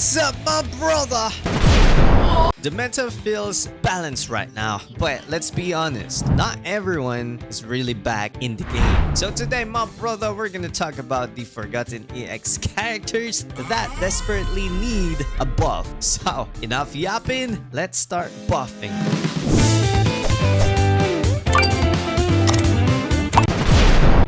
What's up, my brother? The meta feels balanced right now, but let's be honest, not everyone is really back in the game. So today, my brother, we're gonna talk about the forgotten EX characters that desperately need a buff. So, enough yapping, let's start buffing.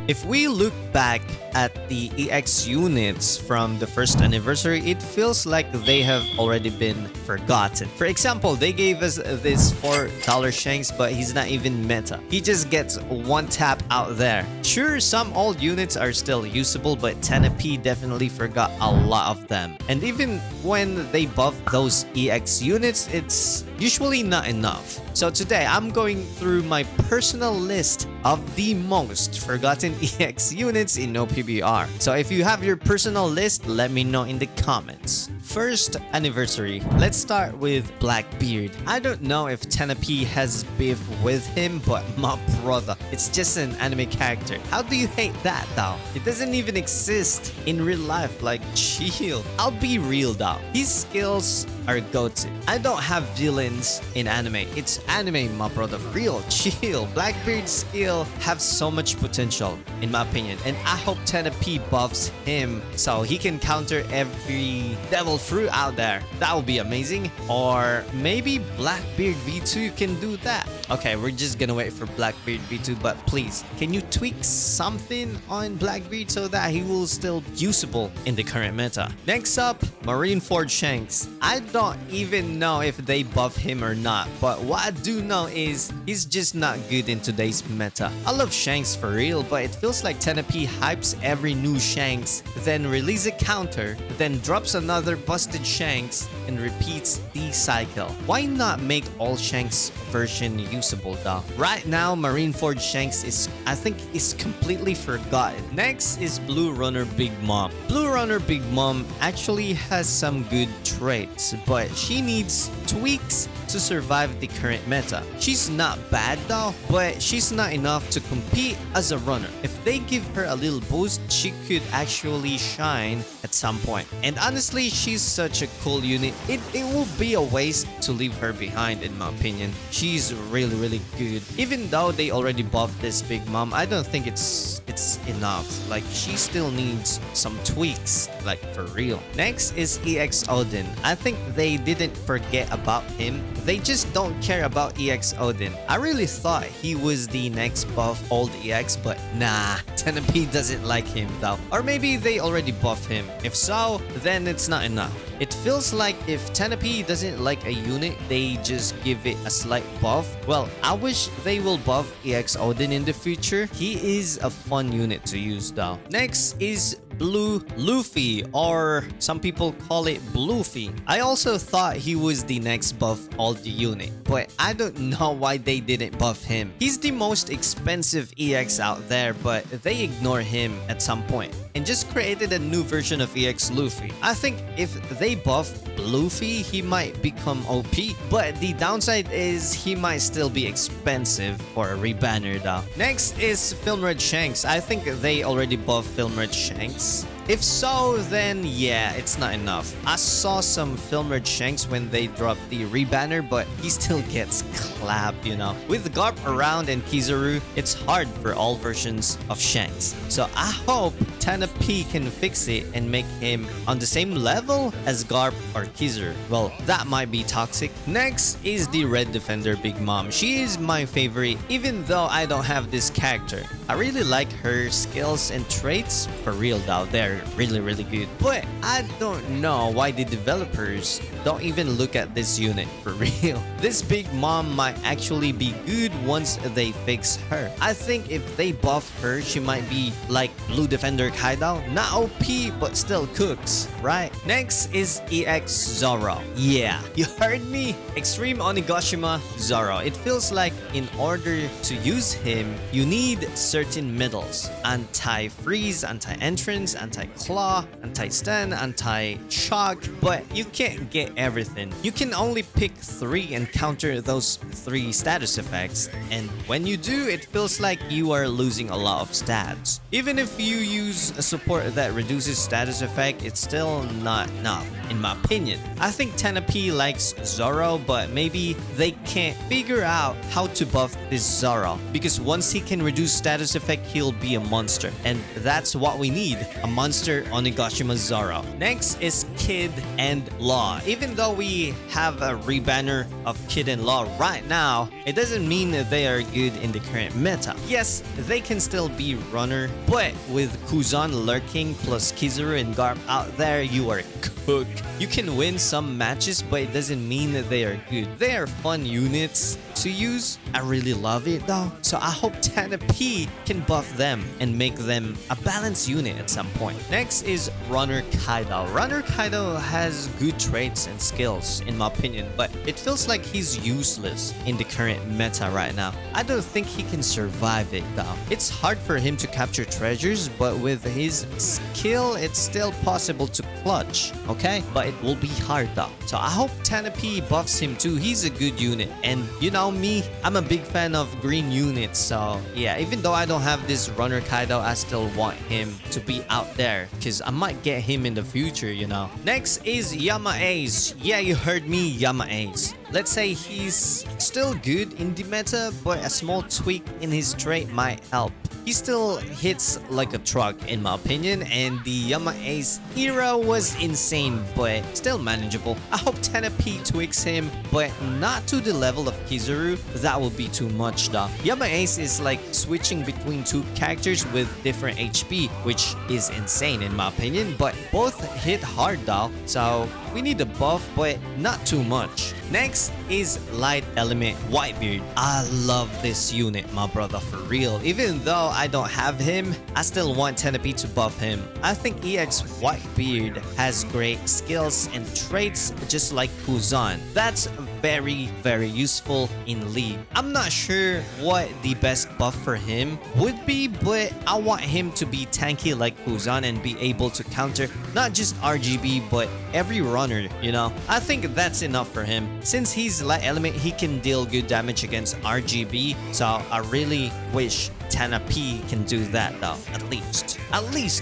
If we look back at the EX units from the first anniversary, it feels like they have already been forgotten. For example, they gave us this $4 Shanks, but he's not even meta. He just gets one tap out there. Sure, some old units are still usable, but 10p definitely forgot a lot of them. And even when they buff those EX units, it's usually not enough. So today, I'm going through my personal list of the most forgotten EX units in OPBR. So if you have your personal list, let me know in the comments. First anniversary, let's start with Blackbeard. I don't know if 10p has beef with him, but my brother, it's just an anime character. How do you hate that though? It doesn't even exist in real life, like chill. I'll be real though, his skills are go-to. I don't have villains in anime. It's anime, my brother. Real chill. Blackbeard's skill have so much potential, in my opinion, and I hope 10p buffs him so he can counter every devil fruit out there. That would be amazing. Or maybe Blackbeard V2 can do that. Okay, we're just gonna wait for Blackbeard V2, but please, can you tweak something on Blackbeard so that he will still usable in the current meta? Next up, Marineford Shanks. I don't even know if they buff him or not, but what I do know is he's just not good in today's meta. I love Shanks for real, but it feels like 10p hypes every new Shanks, then release a counter, then drops another busted Shanks, and repeats the cycle. Why not make all Shanks version usable though? Right now, Marineford Shanks I think is completely forgotten. Next is Blue Runner Big Mom. Blue Runner Big Mom actually has some good traits, but she needs tweaks to survive the current meta. She's not bad though, but she's not enough to compete as a runner. If they give her a little boost, she could actually shine at some point. And honestly, she's such a cool unit. It will be a waste to leave her behind, in my opinion. She's really good. Even though they already buffed this Big Mom, I don't think it's enough. Like, she still needs some tweaks, like for real. Next is EX Oden. I think they didn't forget about him. They just don't care about EX Oden. I really thought he was the next buff old EX, but nah, 10p doesn't like him though. Or maybe they already buffed him. If so, then it's not enough. It feels like if 10p doesn't like a unit, they just give it a slight buff. Well, I wish they will buff EX Oden in the future. He is a fun unit to use though. Next is Blue Luffy, or some people call it Bluffy. I also thought he was the next buff old unit, but I don't know why they didn't buff him. He's the most expensive EX out there, but they ignore him at some point and just created a new version of EX Luffy. I think if they buff Luffy, he might become OP, but the downside is he might still be expensive for a rebanner though. Next is Film Red Shanks. I think they already buffed Film Red Shanks. If so, then yeah, it's not enough. I saw some Film Red Shanks when they dropped the rebanner, but he still gets clapped, you know. With Garp around and Kizaru, it's hard for all versions of Shanks. So I hope 10p can fix it and make him on the same level as Garp or Kizaru. Well, that might be toxic. Next is the Red Defender Big Mom. She is my favorite, even though I don't have this character. I really like her skills and traits. For real though, they're really good. But I don't know why the developers don't even look at this unit for real. This Big Mom might actually be good once they fix her. I think if they buff her, she might be like Blue Defender Kaido. Not OP, but still cooks, right? Next is EX Zoro. Yeah, you heard me. Extreme Onigashima Zoro. It feels like in order to use him, you need certain middles. Anti-freeze, anti-entrance, anti-claw, anti-stun, anti-shock, but you can't get everything. You can only pick 3 and counter those 3 status effects, and when you do, it feels like you are losing a lot of stats. Even if you use use a support that reduces status effect, it's still not enough, in my opinion. I think Tenape likes Zoro, but maybe they can't figure out how to buff this Zoro, because once he can reduce status effect, he'll be a monster, and that's what we need, a monster Onigashima Zoro. Next is Kid and Law. Even though we have a rebanner of Kid and Law right now, it doesn't mean that they are good in the current meta. Yes, they can still be runner, but with Kuzan lurking plus Kizaru and Garp out there, you are cooked. You can win some matches, but it doesn't mean that they are good. They are fun units to use. I really love it though, so I hope Tenape can buff them and make them a balanced unit at some point. Next is Runner Kaido. Runner Kaido has good traits and skills in my opinion, but it feels like he's useless in the current meta right now. I don't think he can survive it though. It's hard for him to capture treasures, but with his skill it's still possible to clutch, okay? But it will be hard though, so I hope Tenape buffs him too. He's a good unit, and you know me, I'm a big fan of green units, so yeah, even though I don't have this Runner Kaido, I still want him to be out there because I might get him in the future, you know. Next is Yamato Ace. Yeah, you heard me, Yamato Ace. Let's say he's still good in the meta, but a small tweak in his trait might help. He still hits like a truck in my opinion, and the Yamato Ace era was insane, but still manageable. I hope Tenape tweaks him, but not to the level of Kizaru. That would be too much though. Yamato Ace is like switching between two characters with different HP, which is insane in my opinion, but both hit hard though, so we need a buff, but not too much. Next is Light Element Whitebeard. I love this unit, my brother, for real. Even though I don't have him, I still want Tenape to buff him. I think EX Whitebeard has great skills and traits just like Kuzan. That's very, very useful in League. I'm not sure what the best buff for him would be, but I want him to be tanky like Kuzan and be able to counter not just RGB, but every runner, you know? I think that's enough for him. Since he's Light Element, he can deal good damage against RGB, so I really wish Tenape can do that though, at least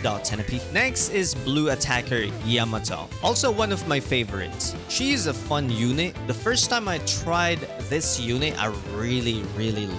though, Tenape. Next is Blue Attacker Yamato, also one of my favorites. She is a fun unit. The first time I tried this unit, I really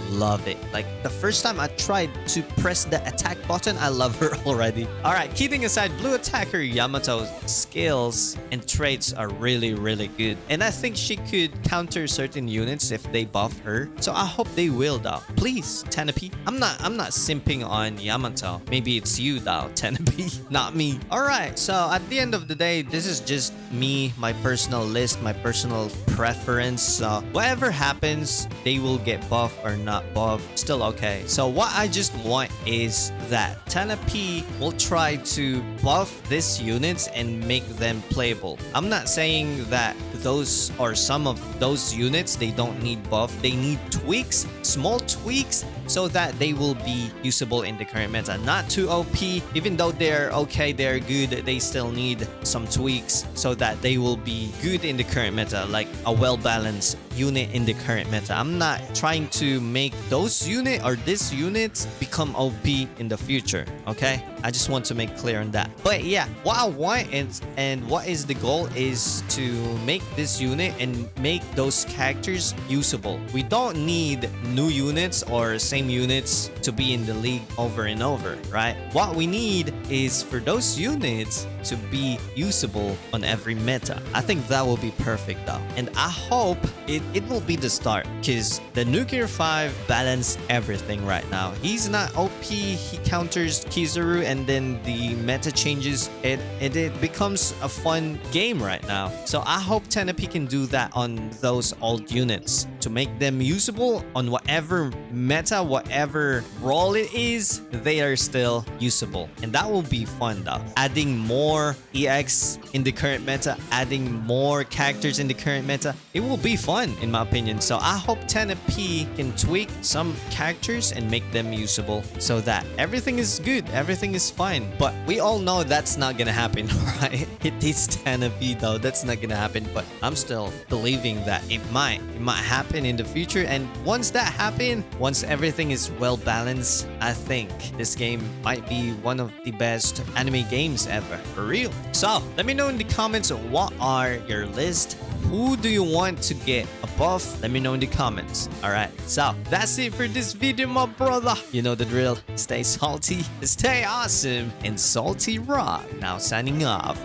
love it. Like the first time I tried to press the attack button, I love her already. All right, kidding aside, Blue Attacker Yamato's skills and traits are really good, and I think she could counter certain units if they buff her, so I hope they will though. Please, Tenape. I'm not simping on Yamato. Maybe it's you though, Tenape, not me. Alright, so at the end of the day, this is just me, my personal list, my personal preference. So whatever happens, they will get buff or not buff, still okay. So what I just want is that Tenape will try to buff these units and make them playable. I'm not saying that those or some of those units, they don't need buff. They need tweaks, small tweaks, so that they will be usable in the current meta. Not too OP, even though they're okay, they're good, they still need some tweaks so that they will be good in the current meta, like a well-balanced unit in the current meta. I'm not trying to make those unit or this units become OP in the future, okay? I just want to make clear on that. But yeah, what I want and what is the goal is to make this unit and make those characters usable. We don't need new units or same units to be in the league over and over, right? What we need is for those units to be usable on every meta. I think that will be perfect though, and I hope it will be the start, because the Nuclear 5 balanced everything right now. He's not OP, he counters Kizaru, and then the meta changes, it becomes a fun game right now. So I hope Tenape can do that on those old units to make them usable on whatever meta, whatever role it is, they are still usable, and that will be fun though. Adding more EX in the current meta, adding more characters in the current meta, it will be fun in my opinion. So I hope Tenape can tweak some characters and make them usable so that everything is good, everything is is fine. But we all know that's not gonna happen, right? Hit this 10 of you though. That's not gonna happen. But I'm still believing that it might happen in the future. And once that happens, once everything is well balanced, I think this game might be one of the best anime games ever. For real. So let me know in the comments, what are your list? Who do you want to get a buff? Let me know in the comments. Alright, so that's it for this video, my brother. You know the drill. Stay salty, stay awesome, and salty rock. Now signing off.